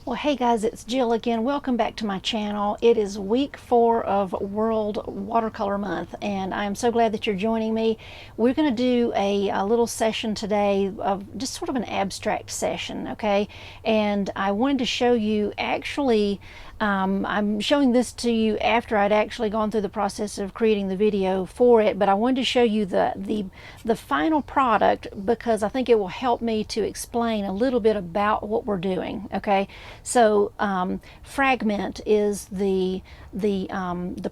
Well, hey guys, it's Jill again. Welcome back to my channel. It is week 4 of World Watercolor Month, and I'm so glad that you're joining me. We're going to do a little session today of just sort of an abstract session, okay? And I wanted to show you actually, I'm showing this to you after I'd actually gone through the process of creating the video for it, but I wanted to show you the final product because I think it will help me to explain a little bit about what we're doing, okay? So fragment is the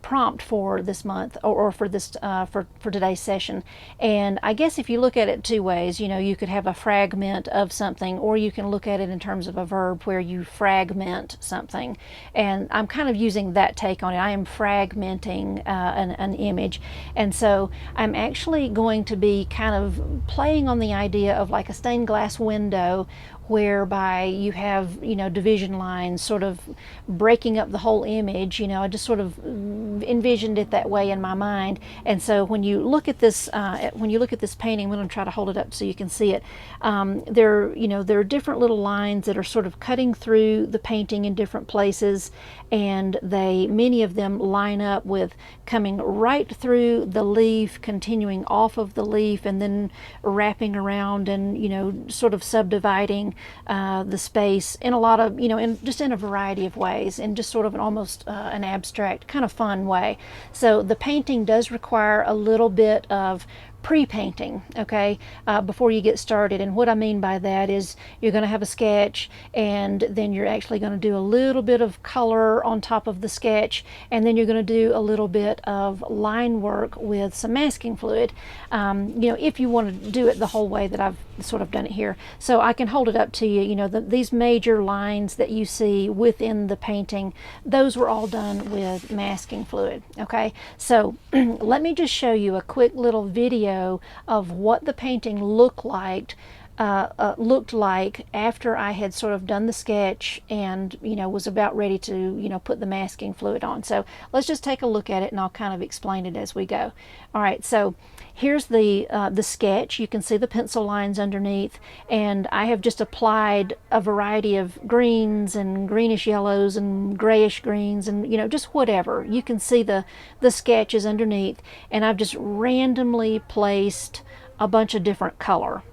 prompt for this month or for this for today's session. And I guess if you look at it two ways, you know, you could have a fragment of something, or you can look at it in terms of a verb where you fragment something. And I'm kind of using that take on it. I am fragmenting an image, and so I'm actually going to be kind of playing on the idea of like a stained glass window, whereby you have, you know, division lines sort of breaking up the whole image. You know, I just sort of envisioned it that way in my mind. And so when you look at this painting, I'm going to try to hold it up so you can see it. There are different little lines that are sort of cutting through the painting in different places, and many of them line up with coming right through the leaf, continuing off of the leaf, and then wrapping around and, you know, sort of subdividing the space in a lot of, you know, in a variety of ways, in just sort of an almost an abstract kind of fun way. So the painting does require a little bit of pre-painting, okay, before you get started. And what I mean by that is you're going to have a sketch, and then you're actually going to do a little bit of color on top of the sketch, and then you're going to do a little bit of line work with some masking fluid, you know, if you want to do it the whole way that I've sort of done it here. So I can hold it up to you. You know, these major lines that you see within the painting, those were all done with masking fluid, okay? So let me just show you a quick little video of what the painting looked like after I had sort of done the sketch and, you know, was about ready to, you know, put the masking fluid on. So let's just take a look at it, and I'll kind of explain it as we go. All right, so here's the sketch. You can see the pencil lines underneath, and I have just applied a variety of greens and greenish yellows and grayish greens, and, you know, just whatever. You can see the sketch is underneath, and I've just randomly placed a bunch of different color,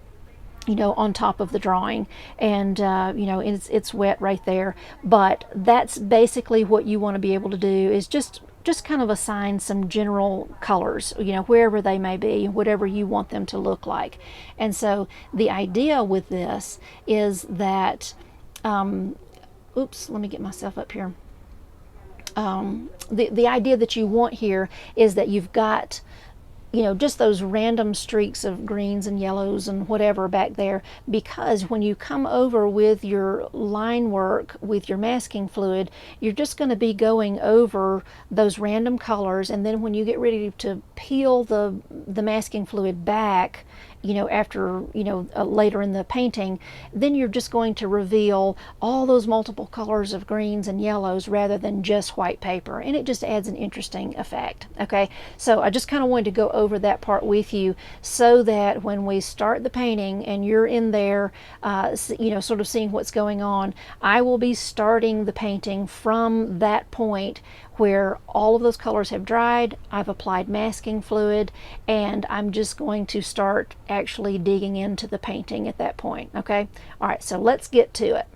you know, on top of the drawing. And you know, it's wet right there, but that's basically what you want to be able to do, is just kind of assign some general colors, you know, wherever they may be, whatever you want them to look like. And so the idea with this is that oops, let me get myself up here. The idea that you want here is that you've got, you know, just those random streaks of greens and yellows and whatever back there, because when you come over with your line work with your masking fluid, you're just going to be going over those random colors, and then when you get ready to peel the masking fluid back, you know, after, you know, later in the painting, then you're just going to reveal all those multiple colors of greens and yellows rather than just white paper, and it just adds an interesting effect, okay? So I just kind of wanted to go over that part with you so that when we start the painting and you're in there, you know, sort of seeing what's going on, I will be starting the painting from that point where all of those colors have dried. I've applied masking fluid, and I'm just going to start actually digging into the painting at that point, okay? All right, so let's get to it.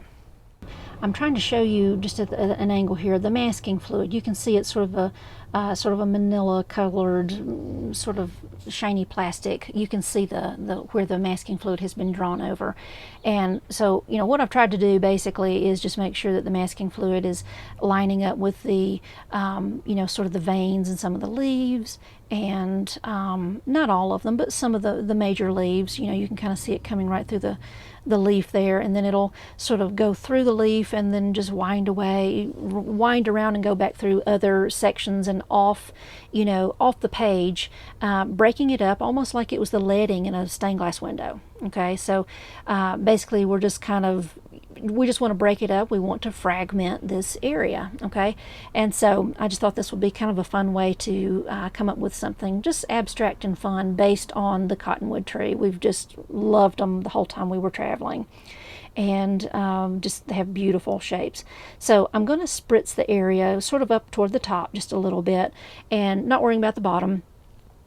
I'm trying to show you just at an angle here the masking fluid. You can see it's sort of a manila colored, sort of shiny plastic. You can see where the masking fluid has been drawn over. And so, you know, what I've tried to do basically is just make sure that the masking fluid is lining up with the you know, sort of the veins and some of the leaves, and not all of them, but some of the major leaves. You know, you can kind of see it coming right through the leaf there, and then it'll sort of go through the leaf and then just wind around and go back through other sections and off, you know, off the page, breaking it up almost like it was the leading in a stained glass window. Okay, so basically we just want to break it up. We want to fragment this area, okay? And so I just thought this would be kind of a fun way to come up with something just abstract and fun based on the cottonwood tree. We've just loved them the whole time we were traveling. and just they have beautiful shapes. So I'm going to spritz the area sort of up toward the top just a little bit, and not worrying about the bottom.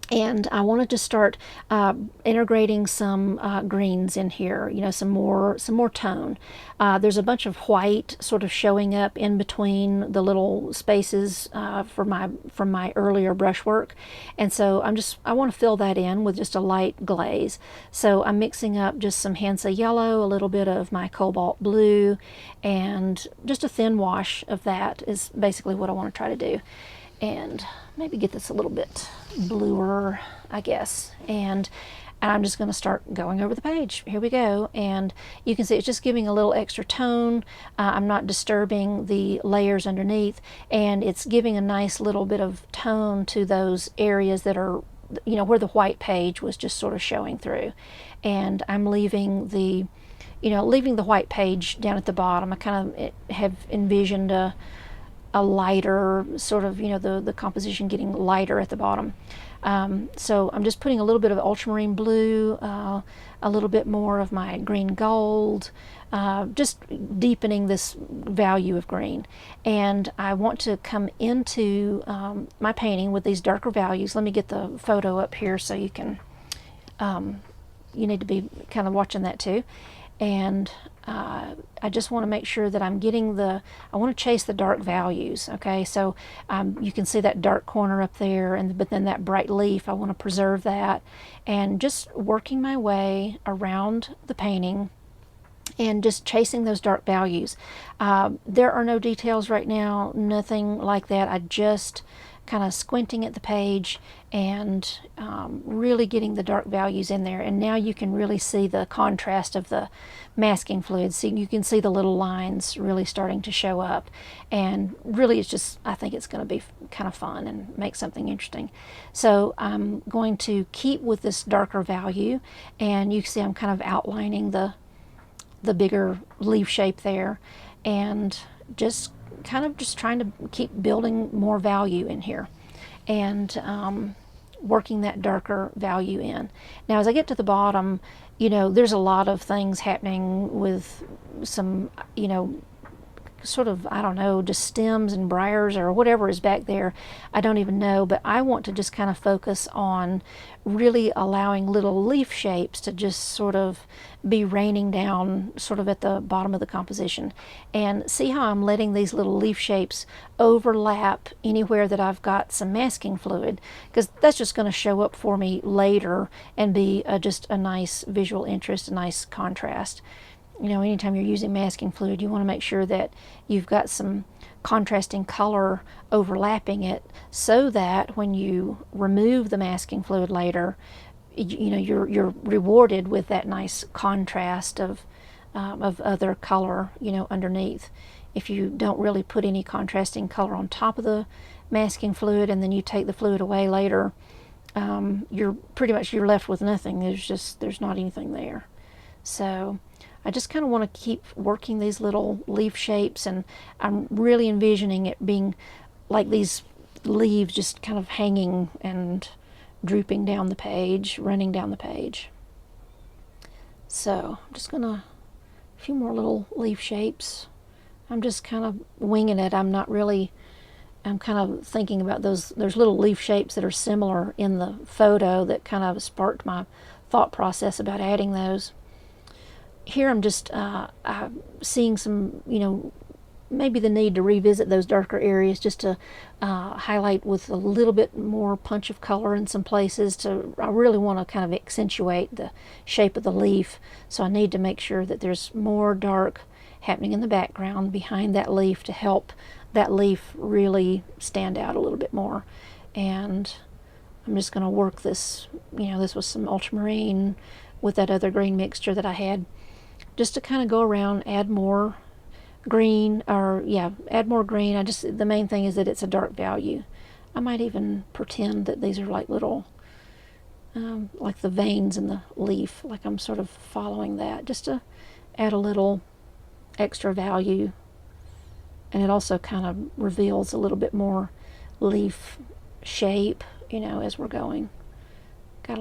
And I wanted to start integrating some greens in here, you know, some more tone. There's a bunch of white sort of showing up in between the little spaces from my earlier brushwork, and so I want to fill that in with just a light glaze. So I'm mixing up just some Hansa yellow, a little bit of my cobalt blue, and just a thin wash of that is basically what I want to try to do. And maybe get this a little bit bluer, I guess. And I'm just going to start going over the page. Here we go. And you can see it's just giving a little extra tone. I'm not disturbing the layers underneath, and it's giving a nice little bit of tone to those areas that are, you know, where the white page was just sort of showing through. And I'm leaving the white page down at the bottom. I kind of have envisioned a lighter sort of, you know, the composition getting lighter at the bottom. So I'm just putting a little bit of ultramarine blue, a little bit more of my green gold, just deepening this value of green. And I want to come into my painting with these darker values. Let me get the photo up here so you can, you need to be kind of watching that too. And I just want to make sure that I'm getting I want to chase the dark values, okay? So you can see that dark corner up there, but then that bright leaf, I want to preserve that. And just working my way around the painting and just chasing those dark values. There are no details right now, nothing like that. I just kind of squinting at the page and really getting the dark values in there. And now you can really see the contrast of the masking fluid. So you can see the little lines really starting to show up. And really it's just, I think it's going to be kind of fun and make something interesting. So I'm going to keep with this darker value, and you can see I'm kind of outlining the bigger leaf shape there, and just kind of just trying to keep building more value in here, and working that darker value in. Now as I get to the bottom, you know, there's a lot of things happening with some, you know, sort of, I don't know, just stems and briars or whatever is back there. I don't even know, but I want to just kind of focus on really allowing little leaf shapes to just sort of be raining down sort of at the bottom of the composition. And see how I'm letting these little leaf shapes overlap anywhere that I've got some masking fluid, because that's just going to show up for me later and be just a nice visual interest, a nice contrast. You know, anytime you're using masking fluid, you want to make sure that you've got some contrasting color overlapping it, so that when you remove the masking fluid later, you know, you're rewarded with that nice contrast of other color, you know, underneath. If you don't really put any contrasting color on top of the masking fluid and then you take the fluid away later, you're left with nothing. There's not anything there. So I just kind of want to keep working these little leaf shapes, and I'm really envisioning it being like these leaves just kind of hanging and drooping down the page, running down the page. So I'm just gonna, a few more little leaf shapes. I'm just kind of winging it. I'm kind of thinking about there's little leaf shapes that are similar in the photo that kind of sparked my thought process about adding those. Here I'm just seeing some, you know, maybe the need to revisit those darker areas, just to highlight with a little bit more punch of color in some places. I really want to kind of accentuate the shape of the leaf, so I need to make sure that there's more dark happening in the background behind that leaf to help that leaf really stand out a little bit more. And I'm just going to work this, you know, this was some ultramarine with that other green mixture that I had, just to kind of go around, add more green, add more green. The main thing is that it's a dark value. I might even pretend that these are like little, like the veins in the leaf, like I'm sort of following that, just to add a little extra value. And it also kind of reveals a little bit more leaf shape, you know, as we're going. Got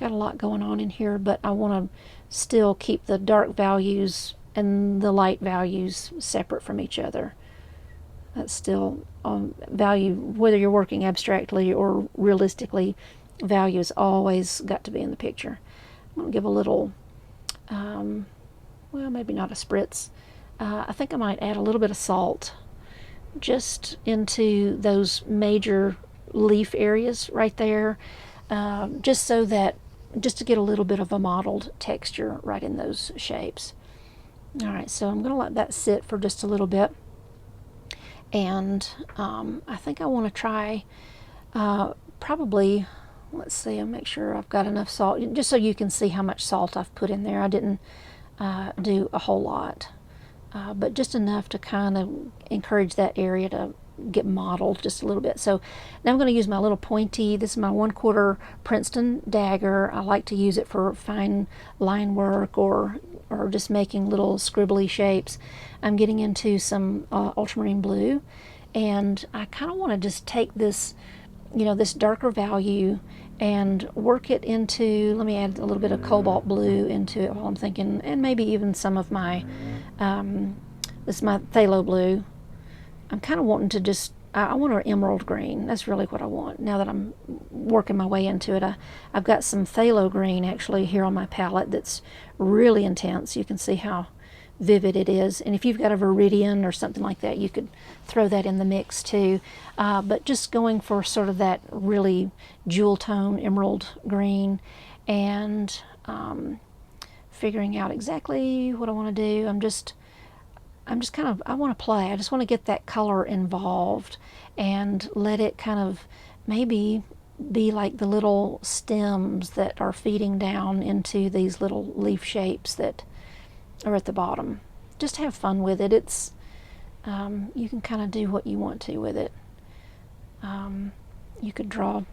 got a lot going on in here, but I want to still keep the dark values and the light values separate from each other. That's still value, whether you're working abstractly or realistically, value has always got to be in the picture. I'm going to give a little, well, maybe not a spritz. I think I might add a little bit of salt just into those major leaf areas right there, just so that, just to get a little bit of a mottled texture right in those shapes. All right, so I'm going to let that sit for just a little bit. And I think I want to try probably, let's see, I'll make sure I've got enough salt, just so you can see how much salt I've put in there. I didn't do a whole lot, but just enough to kind of encourage that area to get mottled just a little bit. So now I'm going to use my little pointy, this is my 1/4 Princeton dagger. I like to use it for fine line work or just making little scribbly shapes. I'm getting into some ultramarine blue, and I kind of want to just take this, you know, this darker value and work it into, let me add a little bit of cobalt blue into it while I'm thinking, and maybe even some of my, this is my phthalo blue. I'm kind of wanting to just, I want an emerald green. That's really what I want now that I'm working my way into it. I've got some phthalo green actually here on my palette that's really intense. You can see how vivid it is. And if you've got a viridian or something like that, you could throw that in the mix too. But just going for sort of that really jewel tone emerald green, and figuring out exactly what I want to do. I'm just kind of, I want to play. I just want to get that color involved and let it kind of maybe be like the little stems that are feeding down into these little leaf shapes that are at the bottom. Just have fun with it. It's, you can kind of do what you want to with it. You could draw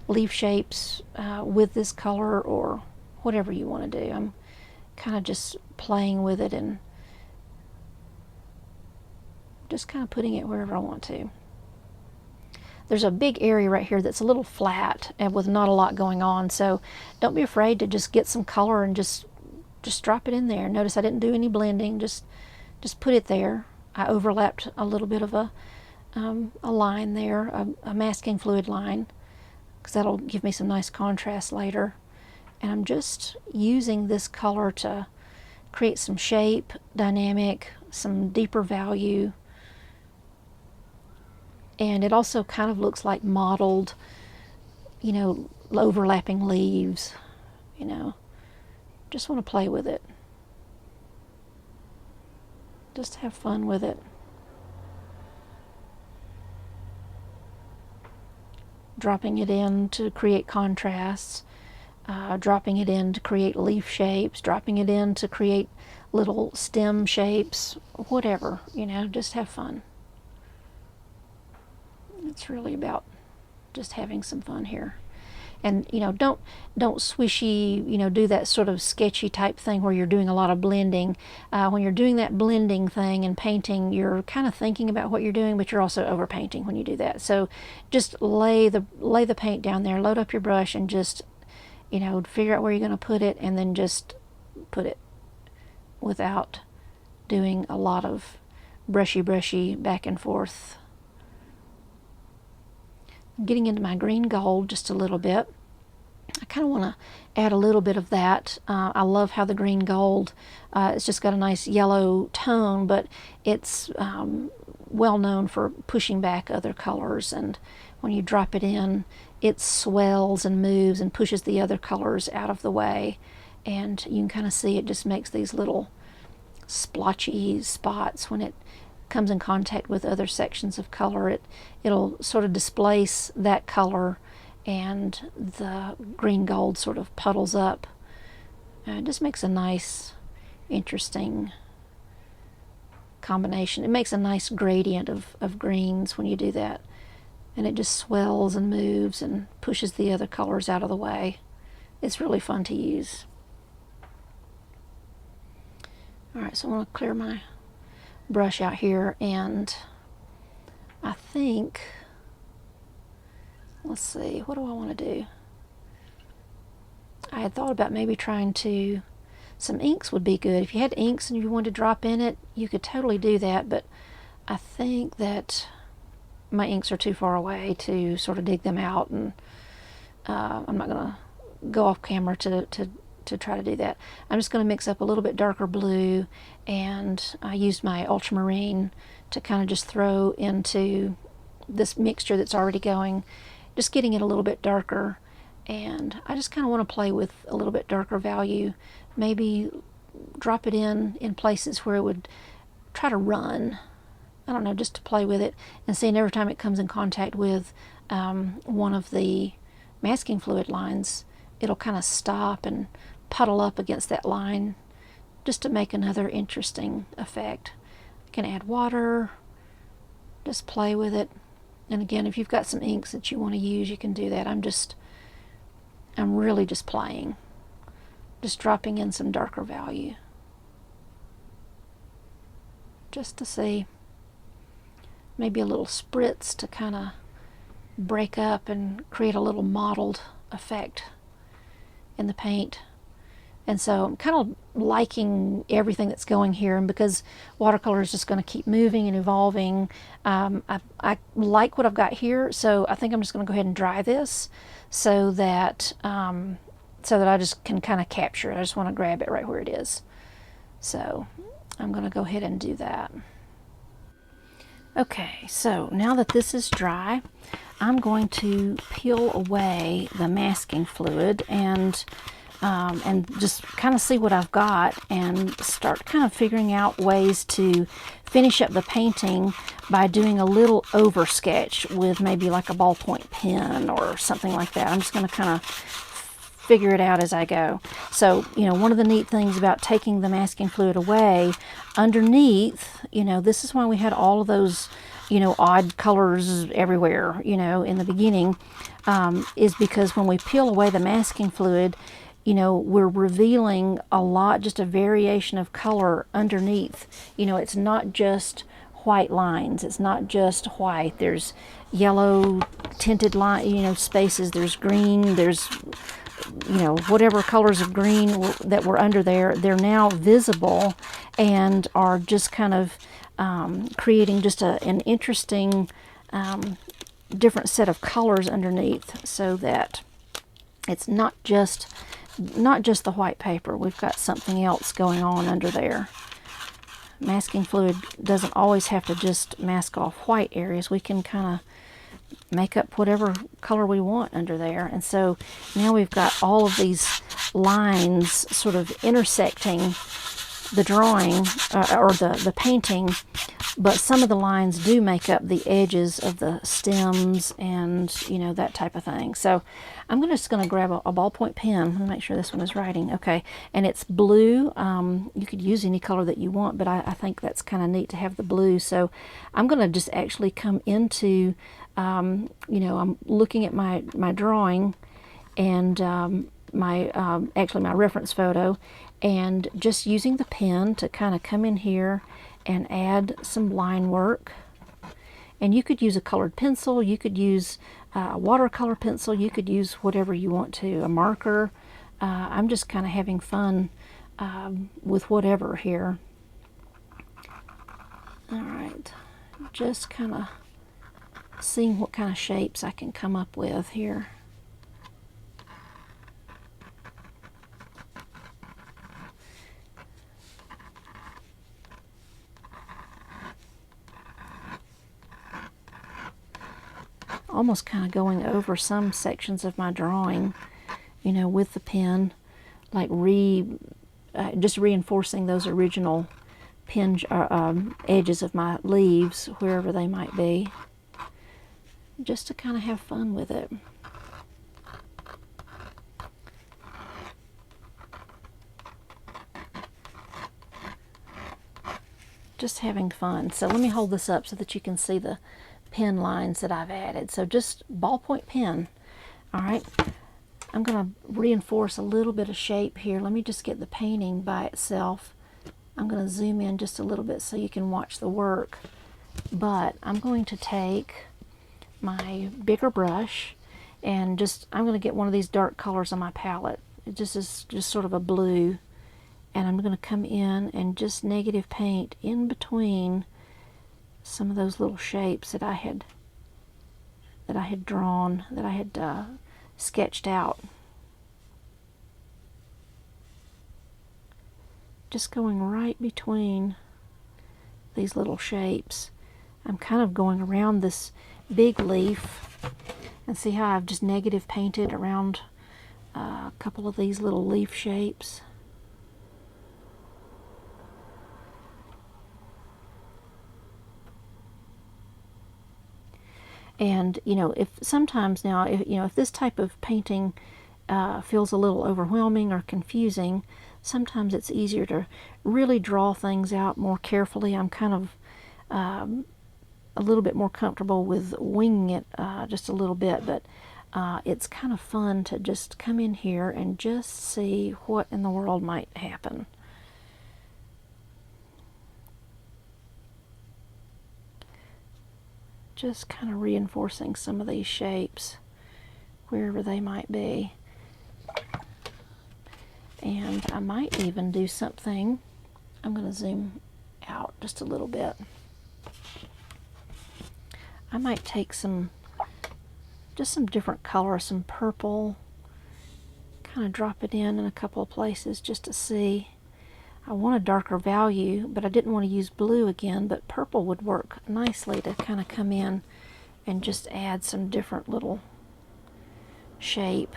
leaf shapes with this color or whatever you want to do. I'm kind of just playing with it and just kind of putting it wherever I want to. There's a big area right here that's a little flat and with not a lot going on, so don't be afraid to just get some color and just drop it in there. Notice I didn't do any blending, just put it there. I overlapped a little bit of a line there, a masking fluid line, because that'll give me some nice contrast later. And I'm just using this color to create some shape, dynamic, some deeper value. And it also kind of looks like mottled, you know, overlapping leaves, you know. Just want to play with it. Just have fun with it. Dropping it in to create contrasts, dropping it in to create leaf shapes, dropping it in to create little stem shapes, whatever, you know, just have fun. It's really about just having some fun here. And, you know, don't swishy, you know, do that sort of sketchy type thing where you're doing a lot of blending. When you're doing that blending thing and painting, you're kind of thinking about what you're doing, but you're also over painting when you do that. So just lay the paint down there, load up your brush, and just, you know, figure out where you're going to put it, and then just put it without doing a lot of brushy back and forth. I'm getting into my green gold just a little bit. I kind of want to add a little bit of that. I love how the green gold, it's just got a nice yellow tone, but it's well known for pushing back other colors, and when you drop it in, it swells and moves and pushes the other colors out of the way, and you can kind of see it just makes these little splotchy spots when it comes in contact with other sections of color. It'll sort of displace that color, and the green gold sort of puddles up. It just makes a nice, interesting combination. It makes a nice gradient of greens when you do that, and it just swells and moves and pushes the other colors out of the way. It's really fun to use. Alright, so I want to clear my brush out here, and I think, let's see, what do I want to do? I had thought about maybe trying to, some inks would be good. If you had inks and you wanted to drop in it, you could totally do that, but I think that my inks are too far away to sort of dig them out, and I'm not going to go off camera to try to do that. I'm just going to mix up a little bit darker blue, and I used my ultramarine to kind of just throw into this mixture that's already going, just getting it a little bit darker. And I just kind of want to play with a little bit darker value, maybe drop it in places where it would try to run. I don't know, just to play with it and seeing every time it comes in contact with one of the masking fluid lines, it'll kind of stop and puddle up against that line, just to make another interesting effect. I can add water, just play with it. And again, if you've got some inks that you want to use, you can do that. I'm really just playing, just dropping in some darker value, just to see, maybe a little spritz to kind of break up and create a little mottled effect in the paint. And so I'm kind of liking everything that's going here, and because watercolor is just going to keep moving and evolving, I like what I've got here, so I think I'm just going to go ahead and dry this so that I just can kind of capture it. I just want to grab it right where it is. So I'm going to go ahead and do that. Okay, so now that this is dry, I'm going to peel away the masking fluid and just kind of see what I've got and start kind of figuring out ways to finish up the painting by doing a little over sketch with maybe like a ballpoint pen or something like that. I'm just going to kind of figure it out as I go. So, you know, one of the neat things about taking the masking fluid away, underneath, you know, this is why we had all of those, you know, odd colors everywhere, you know, in the beginning, is because when we peel away the masking fluid, you know, we're revealing a lot, just a variation of color underneath. You know, it's not just white lines. It's not just white. There's yellow tinted line, you know, spaces. There's green. There's, you know, whatever colors of green that were under there, they're now visible and are just kind of creating just an interesting different set of colors underneath, so that it's not just the white paper. We've got something else going on under there. Masking fluid doesn't always have to just mask off white areas. We can kind of make up whatever color we want under there. And so now we've got all of these lines sort of intersecting the drawing or the painting, but some of the lines do make up the edges of the stems and, you know, that type of thing. So I'm just going to grab a ballpoint pen. Let me make sure this one is writing. Okay, and it's blue. You could use any color that you want, but I think that's kind of neat to have the blue. So I'm going to just actually come into, you know, I'm looking at my drawing and actually my reference photo, and just using the pen to kind of come in here and add some line work. And you could use a colored pencil, you could use a watercolor pencil, you could use whatever you want to, a marker. I'm just kind of having fun with whatever here. All right, just kind of seeing what kind of shapes I can come up with here. Almost kind of going over some sections of my drawing, you know, with the pen, like just reinforcing those original pen edges of my leaves, wherever they might be, just to kind of have fun with it. Just having fun. So let me hold this up so that you can see the pen lines that I've added. So just ballpoint pen. All right, I'm going to reinforce a little bit of shape here. Let me just get the painting by itself. I'm going to zoom in just a little bit so you can watch the work. But I'm going to take my bigger brush and I'm going to get one of these dark colors on my palette. It just is just sort of a blue. And I'm going to come in and just negative paint in between some of those little shapes that I had drawn, that I had sketched out. Just going right between these little shapes. I'm kind of going around this big leaf, and see how I've just negative painted around a couple of these little leaf shapes. And if sometimes now, if this type of painting feels a little overwhelming or confusing, sometimes it's easier to really draw things out more carefully. I'm kind of a little bit more comfortable with winging it just a little bit, but it's kind of fun to just come in here and just see what in the world might happen. Just kind of reinforcing some of these shapes wherever they might be. And I might even do something. I'm going to zoom out just a little bit. I might take some different color, some purple, kind of drop it in a couple of places just to see. I want a darker value, but I didn't want to use blue again, but purple would work nicely to kind of come in and just add some different little shape.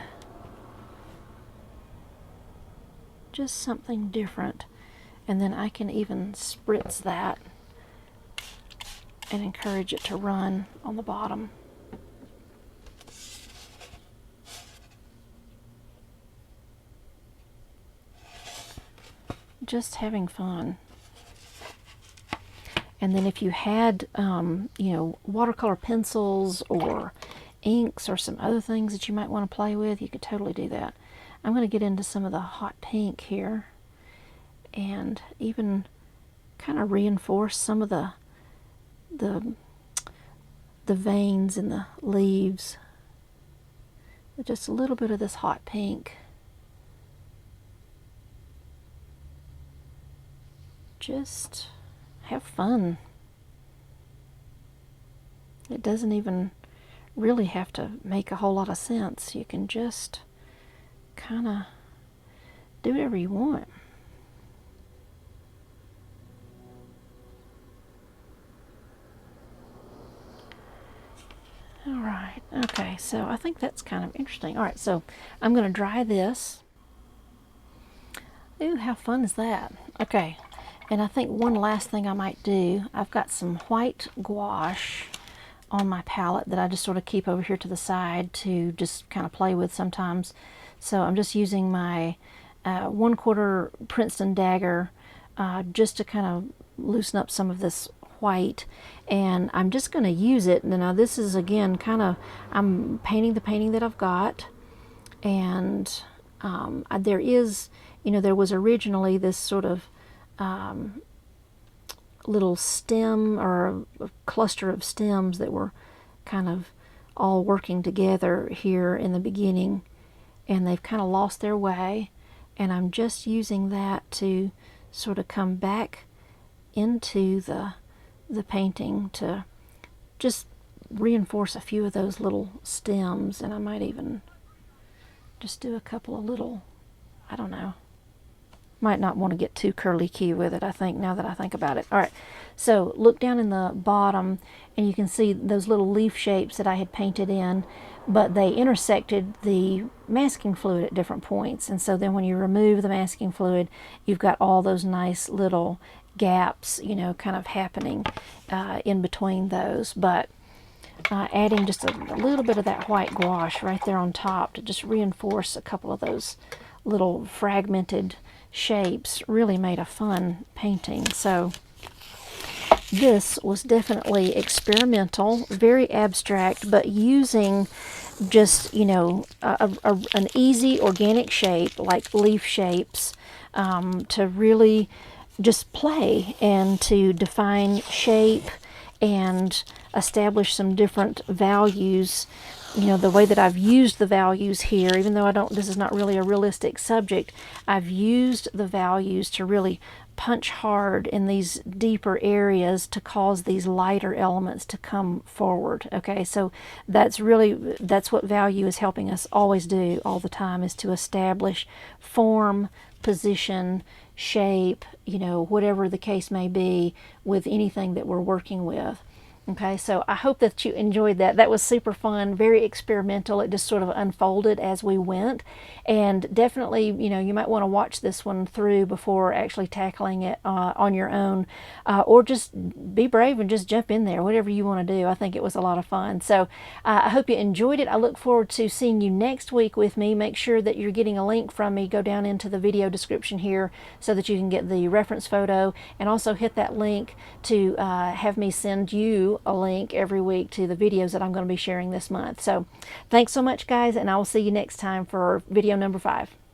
Just something different. And then I can even spritz that and encourage it to run on the bottom. Just having fun. And then if you had, watercolor pencils or inks or some other things that you might want to play with, you could totally do that. I'm going to get into some of the hot pink here and even kind of reinforce some of the veins in the leaves with just a little bit of this hot pink. Just have fun. It doesn't even really have to make a whole lot of sense. You can just kind of do whatever you want. All right, okay, so I think that's kind of interesting. All right, so I'm going to dry this. Ooh, how fun is that? Okay. And I think one last thing I might do, I've got some white gouache on my palette that I just sort of keep over here to the side to just kind of play with sometimes. So I'm just using my 1/4 Princeton dagger just to kind of loosen up some of this white. And I'm just going to use it. Now this is again kind of, I'm painting the painting that I've got. And there is, there was originally this sort of little stem or a cluster of stems that were kind of all working together here in the beginning, and they've kind of lost their way, and I'm just using that to sort of come back into the painting to just reinforce a few of those little stems. And I might even just do a couple of little, I don't know, might not want to get too curly key with it, I think, now that I think about it. All right, so look down in the bottom and you can see those little leaf shapes that I had painted in, but they intersected the masking fluid at different points. And so then when you remove the masking fluid, you've got all those nice little gaps, kind of happening in between those. But adding just a little bit of that white gouache right there on top to just reinforce a couple of those little fragmented shapes really made a fun painting. So this was definitely experimental, very abstract, but using just, an easy organic shape like leaf shapes to really just play and to define shape and establish some different values the way that I've used the values here, even though this is not really a realistic subject, I've used the values to really punch hard in these deeper areas to cause these lighter elements to come forward. Okay, so that's what value is helping us always do all the time, is to establish form, position, shape, whatever the case may be with anything that we're working with. Okay, so I hope that you enjoyed that. That was super fun, very experimental. It just sort of unfolded as we went. And definitely, you might want to watch this one through before actually tackling it on your own. Or just be brave and just jump in there, whatever you want to do. I think it was a lot of fun. So I hope you enjoyed it. I look forward to seeing you next week with me. Make sure that you're getting a link from me. Go down into the video description here so that you can get the reference photo. And also hit that link to have me send you a link every week to the videos that I'm going to be sharing this month. So thanks so much, guys, and I will see you next time for video number 5.